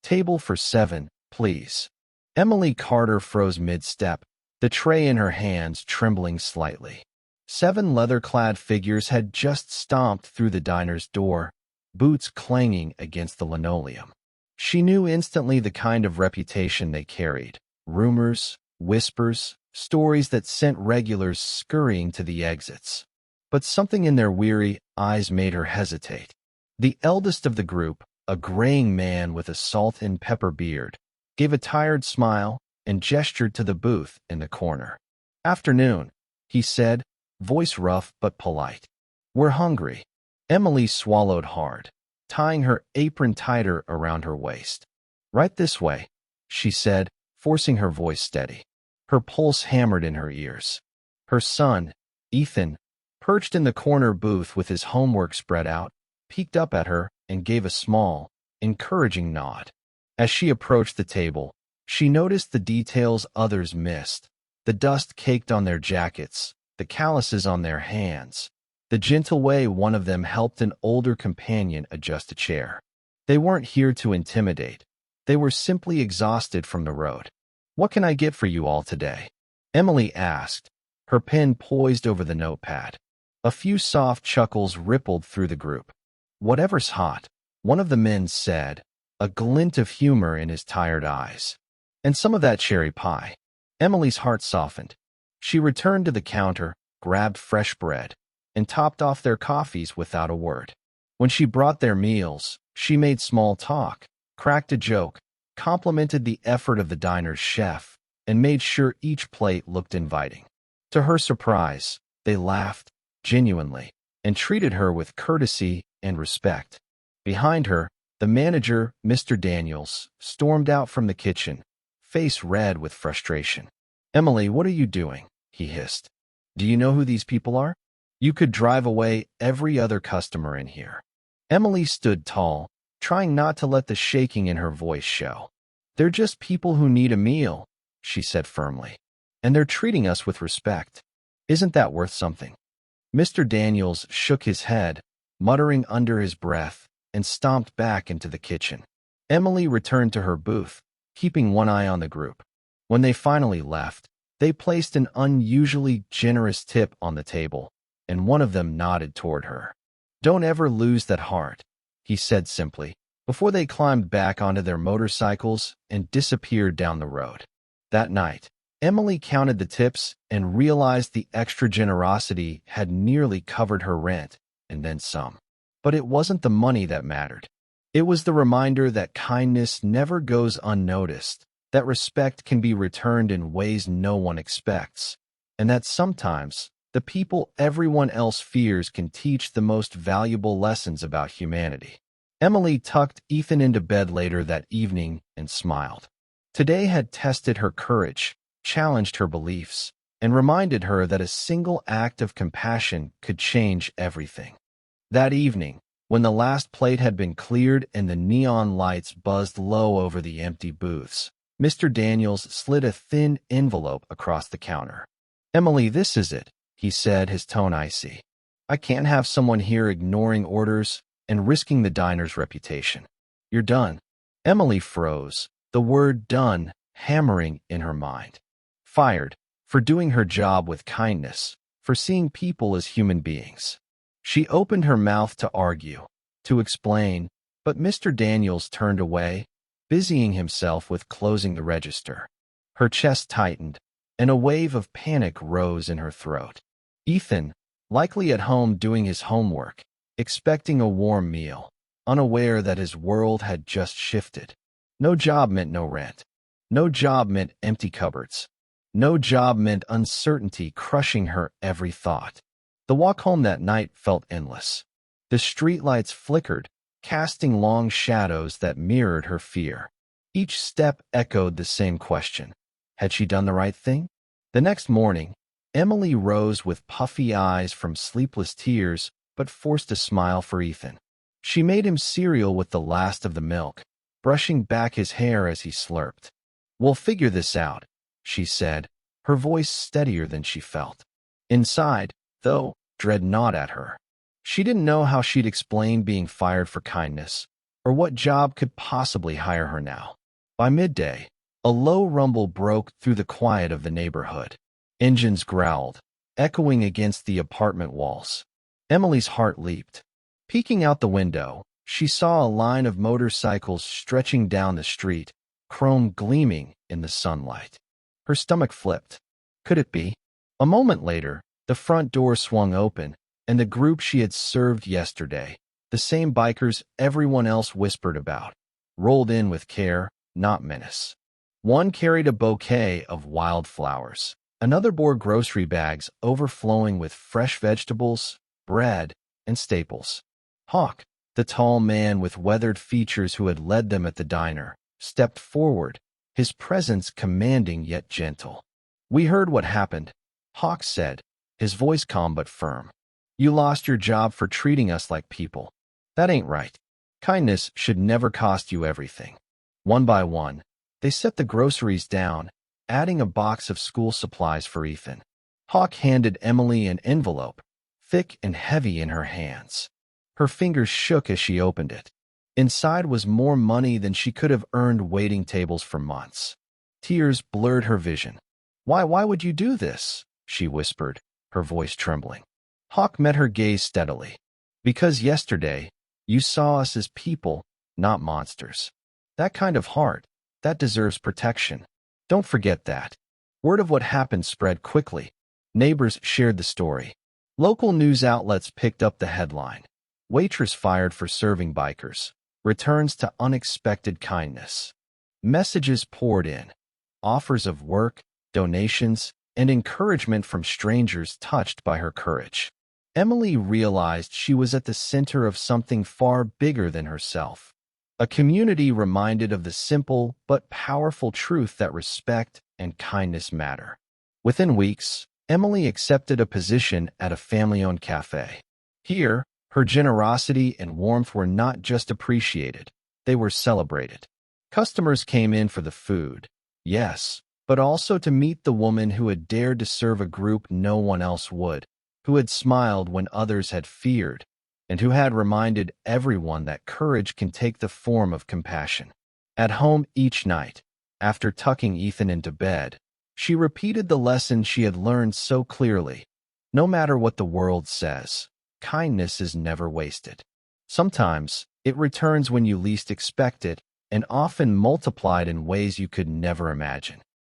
Table for 7, please. Emily Carter froze mid-step, the tray in her hands trembling slightly. 7 leather-clad figures had just stomped through the diner's door, boots clanging against the linoleum. She knew instantly the kind of reputation they carried. Rumors, whispers, stories that sent regulars scurrying to the exits. But something in their weary eyes made her hesitate. The eldest of the group, a graying man with a salt and pepper beard, gave a tired smile and gestured to the booth in the corner. "Afternoon," he said, voice rough but polite. "We're hungry." Emily swallowed hard, tying her apron tighter around her waist. "Right this way," she said, forcing her voice steady. Her pulse hammered in her ears. Her son, Ethan, perched in the corner booth with his homework spread out, peeked up at her and gave a small, encouraging nod. As she approached the table, she noticed the details others missed: the dust caked on their jackets, the calluses on their hands, the gentle way one of them helped an older companion adjust a chair. They weren't here to intimidate. They were simply exhausted from the road. "What can I get for you all today?" Emily asked, her pen poised over the notepad. A few soft chuckles rippled through the group. "Whatever's hot," one of the men said, a glint of humor in his tired eyes. "And some of that cherry pie." Emily's heart softened. She returned to the counter, grabbed fresh bread, and topped off their coffees without a word. When she brought their meals, she made small talk, cracked a joke, complimented the effort of the diner's chef, and made sure each plate looked inviting. To her surprise, they laughed, genuinely, and treated her with courtesy and respect. Behind her, the manager, Mr. Daniels, stormed out from the kitchen, face red with frustration. "Emily, what are you doing?" he hissed. "Do you know who these people are? You could drive away every other customer in here." Emily stood tall, trying not to let the shaking in her voice show. "They're just people who need a meal," she said firmly. "And they're treating us with respect. Isn't that worth something?" Mr. Daniels shook his head, muttering under his breath, and stomped back into the kitchen. Emily returned to her booth, keeping one eye on the group. When they finally left, they placed an unusually generous tip on the table, and one of them nodded toward her. "Don't ever lose that heart," he said simply, before they climbed back onto their motorcycles and disappeared down the road. That night, Emily counted the tips and realized the extra generosity had nearly covered her rent, and then some. But it wasn't the money that mattered. It was the reminder that kindness never goes unnoticed, that respect can be returned in ways no one expects, and that sometimes the people everyone else fears can teach the most valuable lessons about humanity. Emily tucked Ethan into bed later that evening and smiled. Today had tested her courage, challenged her beliefs, and reminded her that a single act of compassion could change everything. That evening, when the last plate had been cleared and the neon lights buzzed low over the empty booths, Mr. Daniels slid a thin envelope across the counter. "Emily, this is it," he said, his tone icy. "I can't have someone here ignoring orders and risking the diner's reputation. You're done." Emily froze, the word "done" hammering in her mind. Fired, for doing her job with kindness, for seeing people as human beings. She opened her mouth to argue, to explain, but Mr. Daniels turned away, busying himself with closing the register. Her chest tightened, and a wave of panic rose in her throat. Ethan, likely at home doing his homework, expecting a warm meal, unaware that his world had just shifted. No job meant no rent. No job meant empty cupboards. No job meant uncertainty crushing her every thought. The walk home that night felt endless. The streetlights flickered, casting long shadows that mirrored her fear. Each step echoed the same question: had she done the right thing? The next morning, Emily rose with puffy eyes from sleepless tears, but forced a smile for Ethan. She made him cereal with the last of the milk, brushing back his hair as he slurped. "We'll figure this out," she said, her voice steadier than she felt. Inside, though, dread gnawed at her. She didn't know how she'd explain being fired for kindness, or what job could possibly hire her now. By midday, a low rumble broke through the quiet of the neighborhood. Engines growled, echoing against the apartment walls. Emily's heart leaped. Peeking out the window, she saw a line of motorcycles stretching down the street, chrome gleaming in the sunlight. Her stomach flipped. Could it be? A moment later, the front door swung open, and the group she had served yesterday, the same bikers everyone else whispered about, rolled in with care, not menace. One carried a bouquet of wildflowers. Another bore grocery bags overflowing with fresh vegetables, bread, and staples. Hawk, the tall man with weathered features who had led them at the diner, stepped forward, his presence commanding yet gentle. "We heard what happened," Hawk said, his voice calm but firm. "You lost your job for treating us like people. That ain't right. Kindness should never cost you everything." One by one, they set the groceries down, adding a box of school supplies for Ethan. Hawk handed Emily an envelope, thick and heavy in her hands. Her fingers shook as she opened it. Inside was more money than she could have earned waiting tables for months. Tears blurred her vision. Why would you do this?" she whispered, her voice trembling. Hawk met her gaze steadily. "Because yesterday, you saw us as people, not monsters. That kind of heart, that deserves protection. Don't forget that." Word of what happened spread quickly. Neighbors shared the story. Local news outlets picked up the headline. "Waitress fired for serving bikers. Returns to unexpected kindness." Messages poured in. Offers of work, donations, and encouragement from strangers touched by her courage. Emily realized she was at the center of something far bigger than herself. A community reminded of the simple but powerful truth that respect and kindness matter. Within weeks, Emily accepted a position at a family-owned cafe. Here, her generosity and warmth were not just appreciated, they were celebrated. Customers came in for the food, yes, but also to meet the woman who had dared to serve a group no one else would, who had smiled when others had feared, and who had reminded everyone that courage can take the form of compassion. At home each night, after tucking Ethan into bed, she repeated the lesson she had learned so clearly. No matter what the world says, kindness is never wasted. Sometimes, it returns when you least expect it, and often multiplied in ways you could never imagine.